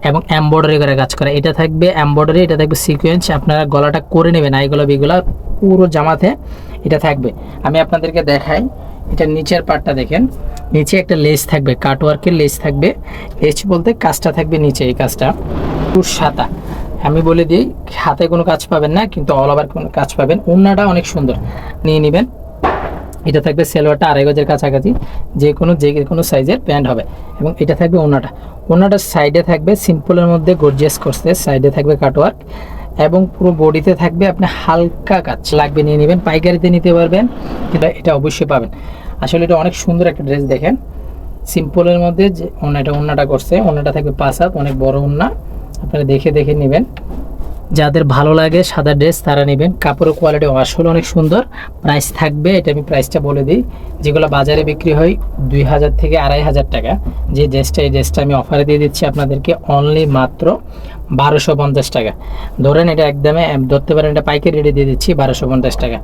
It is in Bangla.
এবং এমব্রয়ডারি করে কাজ করা। এটা থাকবে এমব্রয়ডারি, এটা থাকবে সিকোয়েন্স। আপনারা গলাটা করে নেবেন, এইগুলো বিগুলা পুরো জামাতে এটা থাকবে। আমি আপনাদেরকে দেখাই, এটা নিচের পার্টটা দেখেন, নিচে একটা লেস থাকবে, কাটওয়ার্কের লেস থাকবে। লেস বলতে কাজটা থাকবে নিচে, এই কাজটা পুরো সাদা। আমি বলে দিই, হাতে কোনো কাজ পাবেন না, কিন্তু অল ওভার কোনো কাজ পাবেন। ওড়নাটা অনেক সুন্দর, নিয়ে নেবেন। এটা থাকবে সেলোয়ারটা 2.5 গজের কাছাকাছি, যে কোনো সাইজের প্যান্ট হবে। এবং এটা থাকবে ওড়নাটার সাইডে থাকবে সিম্পলের মধ্যে গর্জিয়াস করছে, সাইডে থাকবে কাটওয়ার্ক, এবং পুরো বডিতে থাকবে আপনি হালকা কাজ লাগবে, নিয়ে নেবেন। পাইকারিতে নিতে পারবেন, কিন্তু এটা অবশ্যই পাবেন। আসলে এটা অনেক সুন্দর একটা ড্রেস। দেখেন সিম্পলের মধ্যে যে ওড়নাটা করছে, ওড়নাটা থাকবে 5 হাত, অনেক বড় ওড়না। আপনারা দেখে নেবেন। যাদের ভালো লাগে সাদা ড্রেস তারা নেবেন। কাপড়ের কোয়ালিটি আসলে অনেক সুন্দর। প্রাইস থাকবে, এটা আমি প্রাইসটা বলে দিই, যেগুলো বাজারে বিক্রি হয় 2000 থেকে 2500 টাকা, যে ড্রেসটা, এই ড্রেসটা আমি অফারে দিয়ে দিচ্ছি আপনাদেরকে অনলি মাত্র 1250 টাকা। ধরেন এটা একদমে ধরতে পারেন, এটা পাইকারি রেটে দিয়ে দিচ্ছি 1250 টাকা।